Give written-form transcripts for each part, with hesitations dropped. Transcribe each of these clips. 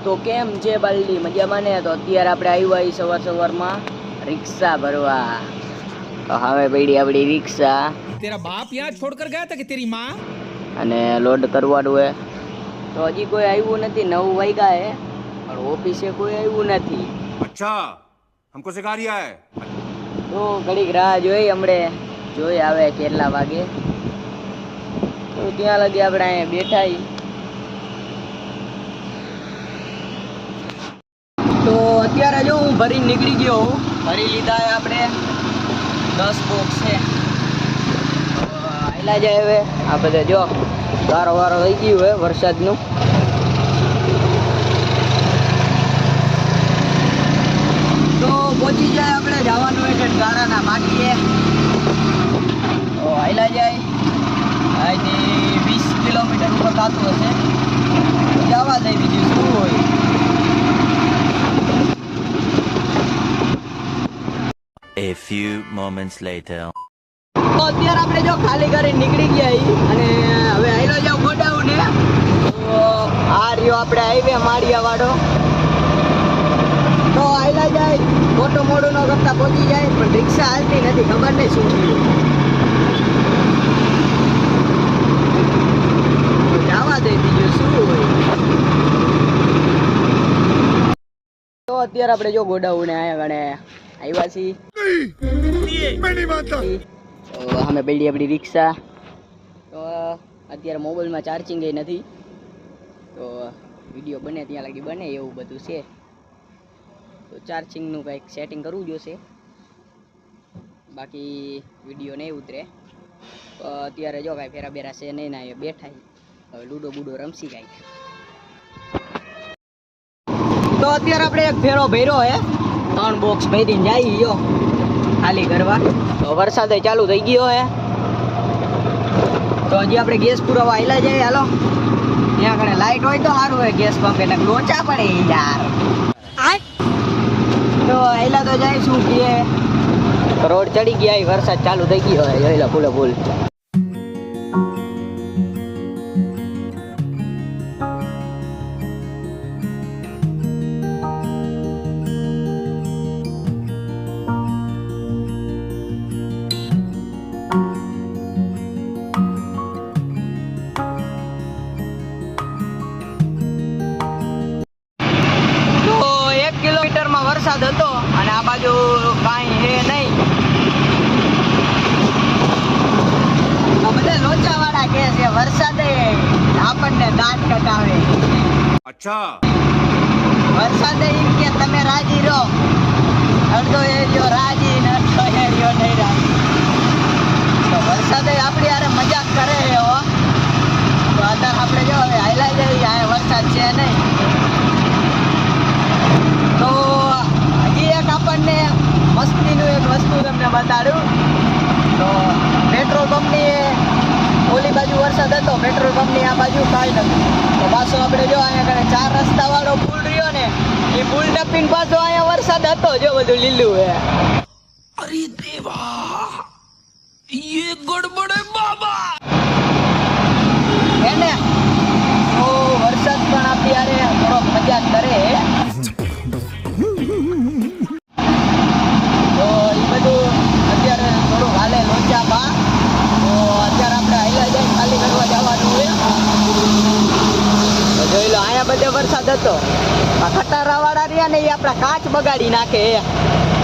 તો કેમ છે બાલડી મજામાં ને? તો અત્યારે આપણે આવ્યા સવારમાં રિક્ષા ભરવા. તો હવે પડી આપણી રિક્ષા. તેરા બાપ યહાં છોડકર ગયા હતા કે તેરી માં? અને લોડ કરવાનું હે. તો હજી કોઈ આવ્યું નથી, 9 વાગ્યા હે પણ ઓફિસે કોઈ આવ્યું નથી. અચ્છા, हमको सिखा रिया है. તો ઘડીક રાહ જોઈ, હમણે જોઈ આવે કેટલા વાગે. તો ત્યાં લગી આપણે અહીંયા બેઠા. તો અત્યારે જો હું ભરી નીકળી ગયો હું. ભરી લીધા હે આપણે 10 બોક્સ છે. આયલા જાય હવે આ બધે જો વારો થઈ ગયું હે વરસાદનું. તો પહોંચી જાય આપણે જવાનું એટલે ગાળાના માટીએ. તો આયલા જાય અહીંથી 20 કિલોમીટર ઉપર થતું હશે. જવા દઈ, બીજું શું હોય. A few moments later. તો અત્યારે આપણે જો ખાલી કરી નીકળી ગયા અને હવે આયલો જાવ ગોડાઉન ને. તો આ રહ્યો આપણે હાઈવે માળિયા વાળો. તો આયલા જાય મોટું મોડું ન કરતા પહોંચી જાય, પણ રિક્ષા હાલતી નથી, ખબર નહીં શું થયું. જવા દે, બીજું શું હોય. તો અત્યારે આપણે જો ગોડાઉન ને આવ્યા છીએ. અમે પડી આપણી રિક્ષા. તો અત્યારે મોબાઈલમાં ચાર્જિંગ નથી, તો વિડીયો બને ત્યાં લગી બને એવું બધું છે. તો ચાર્જિંગનું કંઈક સેટિંગ કરવું જોશે, બાકી વિડીયો નહીં ઉતરે. તો અત્યારે જો કાંઈ ફેરા બેરા છે નહીં, ના બેઠા હવે લૂડો બૂડો રમશી કાંઈક. તો અત્યારે આપણે એક ફેરો ભર્યો હે, 3 બોક્સ ભરીને જાય ગયો ખાલી કરવા. તો વરસાદ ચાલુ થઈ ગયો હે. તો હજી આપણે ગેસ પુરાવા આયલા જાય. હાલો ત્યાં આગળ લાઈટ હોય તો સારું હોય, ગેસ પંપ એટલે લોચા પડે યાર. તો આયલા તો જાય, શું કીએ રોડ ચડી ગયા, વરસાદ ચાલુ થઈ ગયો હે જોઈલા ફૂલે ફૂલ. વરસાદ હતો અને આ બાજુ કાંઈ હે નહીં. બધા લોચા વાળા કે છે વરસાદે આપણને દાંત કટાવે. અચ્છા, વરસાદે એમ કે તમે રાજી રહો, અડધો એરિયો રાજી ને અડધો એરિયો નહીં રાજી. તો વરસાદે આપણી હારે મજાક કરે છે હો. તો અત્યારે આપણે જો હવે હાઈલા જઈએ, આ વરસાદ છે નહીં. તો હજી એક આપણને મસ્તીનું એક વસ્તુ તમને બતાડું. તો પેટ્રોલ પંપની ઓલી બાજુ વરસાદ હતો, પેટ્રોલ પંપની આ બાજુ કાંઈ નથી. તો પાછો આપણે જો અહીંયા આગળ 4 રસ્તાવાળો પુલ રહ્યો ને, એ પુલ ટપીને પાછો અહીંયા વરસાદ હતો, જો બધું લીલું હે. અરે દેવા, યે ગડબડ હે બાબા. હે ને? તો વરસાદ પણ આપણી હારે થોડો મજાક કરે. તો એ બધું અત્યારે થોડું હાલે લોચા બા. તો અત્યારે આપણે હાઈલા જાય ખાલી કરવા જવાનું હોય. તો જોઈ લો અહીંયા બધે વરસાદ હતો. આ ખટારાવાળા રહ્યા ને એ આપણા કાચ બગાડી નાખે.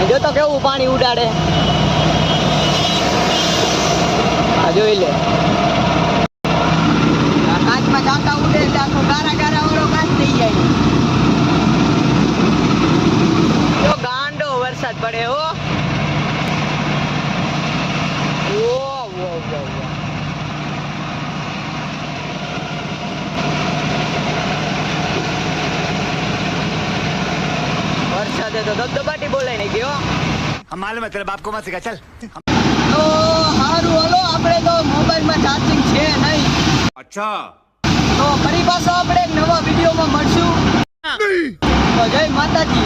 જો તો કેવું પાણી ઉડાડે. આ જોઈ લે, આ કાચમાં ચાંટા ઉડે એટલે આખો ગારા વાળો કાચ થઈ જાય. જો ગાંડો વરસાદ પડે હો. વરસાદે તો દબદબાટી બોલાય નહીં ગયો. हम मालूम है तेरे बाप को मत सिखा चल. તો સારું હાલો, આપણે તો મોબાઈલમાં ચાર્જિંગ છે નહીં. અચ્છા, તો ફરી પાછો આપણે નવા વિડીયોમાં મળશું. તો જય માતાજી.